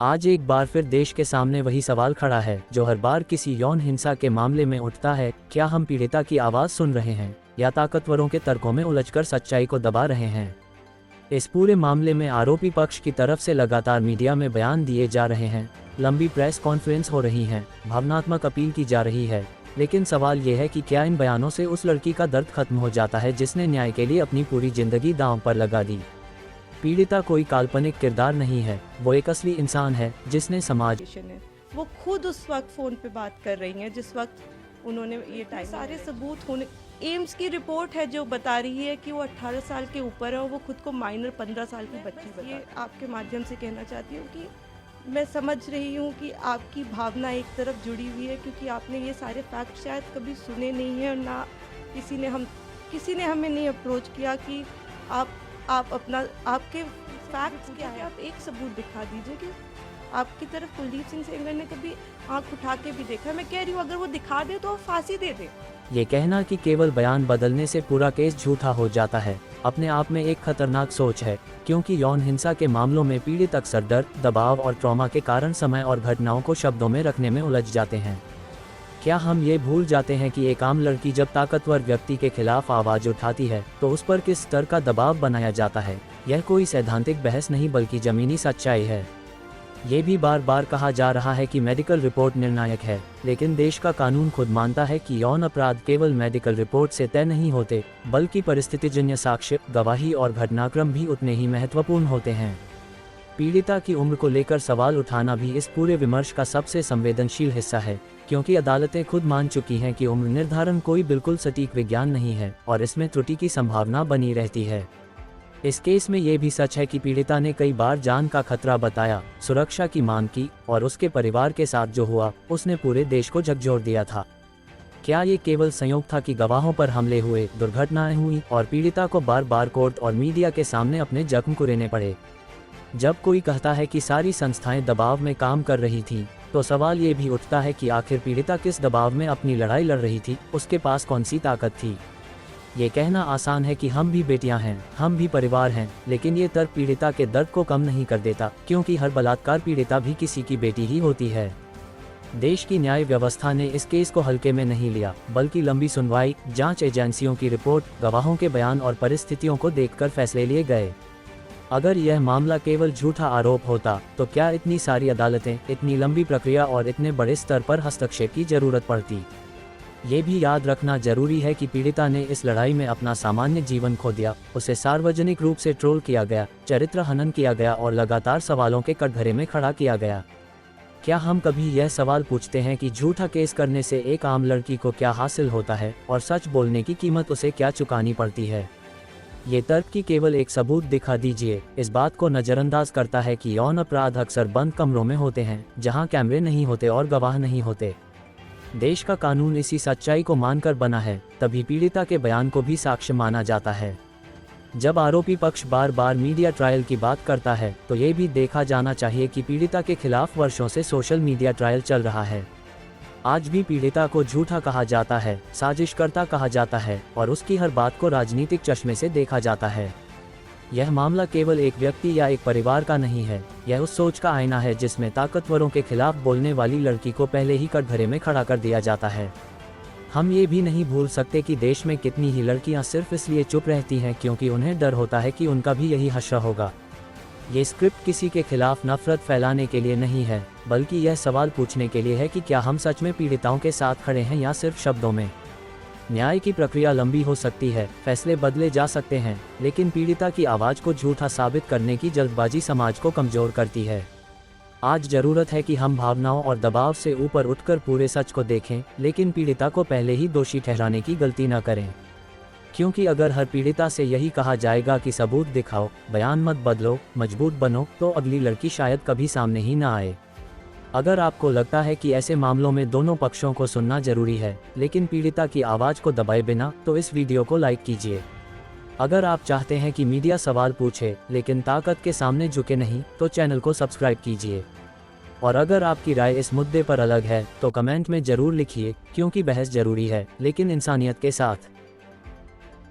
आज एक बार फिर देश के सामने वही सवाल खड़ा है जो हर बार किसी यौन हिंसा के मामले में उठता है। क्या हम पीड़िता की आवाज़ सुन रहे हैं या ताकतवरों के तर्कों में उलझकर सच्चाई को दबा रहे हैं? इस पूरे मामले में आरोपी पक्ष की तरफ से लगातार मीडिया में बयान दिए जा रहे हैं, लंबी प्रेस कॉन्फ्रेंस हो रही हैं, भावनात्मक अपील की जा रही है, लेकिन सवाल ये है कि क्या इन बयानों से उस लड़की का दर्द खत्म हो जाता है जिसने न्याय के लिए अपनी पूरी जिंदगी दांव पर लगा दी? पीड़िता कोई काल्पनिक किरदार नहीं है, वो एक असली इंसान है जिसने समाज वो खुद उस वक्त फ़ोन पे बात कर रही हैं जिस वक्त उन्होंने ये टाइम सारे सबूत होने। एम्स की रिपोर्ट है जो बता रही है कि वो 18 साल के ऊपर है और वो खुद को माइनर 15 साल की बच्ची बता। ये आपके माध्यम से कहना चाहती हूँ कि मैं समझ रही हूँ कि आपकी भावना एक तरफ जुड़ी हुई है क्योंकि आपने ये सारे फैक्ट शायद कभी सुने नहीं हैं और ना किसी ने हमें नहीं अप्रोच किया कि आप अपना आपके फैक्ट्स क्या है, आप एक सबूत दिखा दीजिए कि आपकी तरफ कुलदीप सिंह सेंगर ने कभी आंख उठा के भी देखा। मैं कह रही हूँ अगर वो दिखा दे तो फांसी दे दे। ये कहना कि केवल बयान बदलने से पूरा केस झूठा हो जाता है अपने आप में एक खतरनाक सोच है, क्योंकि यौन हिंसा के मामलों में पीड़ित अक्सर डर, दबाव और ट्रॉमा के कारण समय और घटनाओं को शब्दों में रखने में उलझ जाते हैं। क्या हम ये भूल जाते हैं कि एक आम लड़की जब ताकतवर व्यक्ति के खिलाफ आवाज़ उठाती है तो उस पर किस स्तर का दबाव बनाया जाता है? यह कोई सैद्धांतिक बहस नहीं बल्कि ज़मीनी सच्चाई है। ये भी बार बार कहा जा रहा है कि मेडिकल रिपोर्ट निर्णायक है, लेकिन देश का कानून खुद मानता है कि यौन अपराध केवल मेडिकल रिपोर्ट से तय नहीं होते, बल्कि परिस्थितिजन्य साक्ष्य, गवाही और घटनाक्रम भी उतने ही महत्वपूर्ण होते हैं। पीड़िता की उम्र को लेकर सवाल उठाना भी इस पूरे विमर्श का सबसे संवेदनशील हिस्सा है, क्योंकि अदालतें खुद मान चुकी हैं कि उम्र निर्धारण कोई बिल्कुल सटीक विज्ञान नहीं है और इसमें त्रुटि की संभावना बनी रहती है। इस केस में ये भी सच है कि पीड़िता ने कई बार जान का खतरा बताया, सुरक्षा की मांग की और उसके परिवार के साथ जो हुआ उसने पूरे देश को झकझोर दिया था। क्या ये केवल संयोग था कि गवाहों पर हमले हुए, दुर्घटनाएं हुई और पीड़िता को बार बार कोर्ट और मीडिया के सामने अपने जख्म कुरेदने पड़े? जब कोई कहता है कि सारी संस्थाएं दबाव में काम कर रही थीं, तो सवाल ये भी उठता है कि आखिर पीड़िता किस दबाव में अपनी लड़ाई लड़ रही थी, उसके पास कौन सी ताकत थी? ये कहना आसान है कि हम भी बेटियां हैं, हम भी परिवार हैं, लेकिन ये तर्क पीड़िता के दर्द को कम नहीं कर देता, क्योंकि हर बलात्कार पीड़िता भी किसी की बेटी ही होती है। देश की न्याय व्यवस्था ने इस केस को हल्के में नहीं लिया, बल्कि लंबी सुनवाई, जांच एजेंसियों की रिपोर्ट, गवाहों के बयान और परिस्थितियों को देखकर फैसले लिए गए। अगर यह मामला केवल झूठा आरोप होता तो क्या इतनी सारी अदालतें, इतनी लंबी प्रक्रिया और इतने बड़े स्तर पर हस्तक्षेप की जरूरत पड़ती? ये भी याद रखना जरूरी है कि पीड़िता ने इस लड़ाई में अपना सामान्य जीवन खो दिया, उसे सार्वजनिक रूप से ट्रोल किया गया, चरित्र हनन किया गया और लगातार सवालों के कटघरे में खड़ा किया गया। क्या हम कभी यह सवाल पूछते हैं कि झूठा केस करने से एक आम लड़की को क्या हासिल होता है और सच बोलने की कीमत उसे क्या चुकानी पड़ती है? ये तर्क की केवल एक सबूत दिखा दीजिए इस बात को नज़रअंदाज करता है कि यौन अपराध अक्सर बंद कमरों में होते हैं, जहां कैमरे नहीं होते और गवाह नहीं होते। देश का कानून इसी सच्चाई को मानकर बना है, तभी पीड़िता के बयान को भी साक्ष्य माना जाता है। जब आरोपी पक्ष बार बार मीडिया ट्रायल की बात करता है तो ये भी देखा जाना चाहिए कि पीड़िता के खिलाफ वर्षों से सोशल मीडिया ट्रायल चल रहा है। आज भी पीड़िता को झूठा कहा जाता है, साजिशकर्ता कहा जाता है और उसकी हर बात को राजनीतिक चश्मे से देखा जाता है। यह मामला केवल एक व्यक्ति या एक परिवार का नहीं है, यह उस सोच का आईना है जिसमें ताकतवरों के खिलाफ बोलने वाली लड़की को पहले ही कटघरे में खड़ा कर दिया जाता है। हम ये भी नहीं भूल सकते कि देश में कितनी ही लड़कियां सिर्फ इसलिए चुप रहती हैं क्योंकि उन्हें डर होता है कि उनका भी यही हश्र होगा। ये स्क्रिप्ट किसी के खिलाफ नफरत फैलाने के लिए नहीं है, बल्कि यह सवाल पूछने के लिए है कि क्या हम सच में पीड़िताओं के साथ खड़े हैं या सिर्फ शब्दों में। न्याय की प्रक्रिया लंबी हो सकती है, फैसले बदले जा सकते हैं, लेकिन पीड़िता की आवाज़ को झूठा साबित करने की जल्दबाजी समाज को कमज़ोर करती है। आज ज़रूरत है कि हम भावनाओं और दबाव से ऊपर उठकर पूरे सच को देखें, लेकिन पीड़िता को पहले ही दोषी ठहराने की गलती न करें। क्योंकि अगर हर पीड़िता से यही कहा जाएगा कि सबूत दिखाओ, बयान मत बदलो, मजबूत बनो, तो अगली लड़की शायद कभी सामने ही ना आए। अगर आपको लगता है कि ऐसे मामलों में दोनों पक्षों को सुनना जरूरी है, लेकिन पीड़िता की आवाज़ को दबाए बिना, तो इस वीडियो को लाइक कीजिए। अगर आप चाहते हैं कि मीडिया सवाल पूछे लेकिन ताकत के सामने झुके नहीं, तो चैनल को सब्सक्राइब कीजिए। और अगर आपकी राय इस मुद्दे पर अलग है तो कमेंट में ज़रूर लिखिए, क्योंकि बहस जरूरी है, लेकिन इंसानियत के साथ।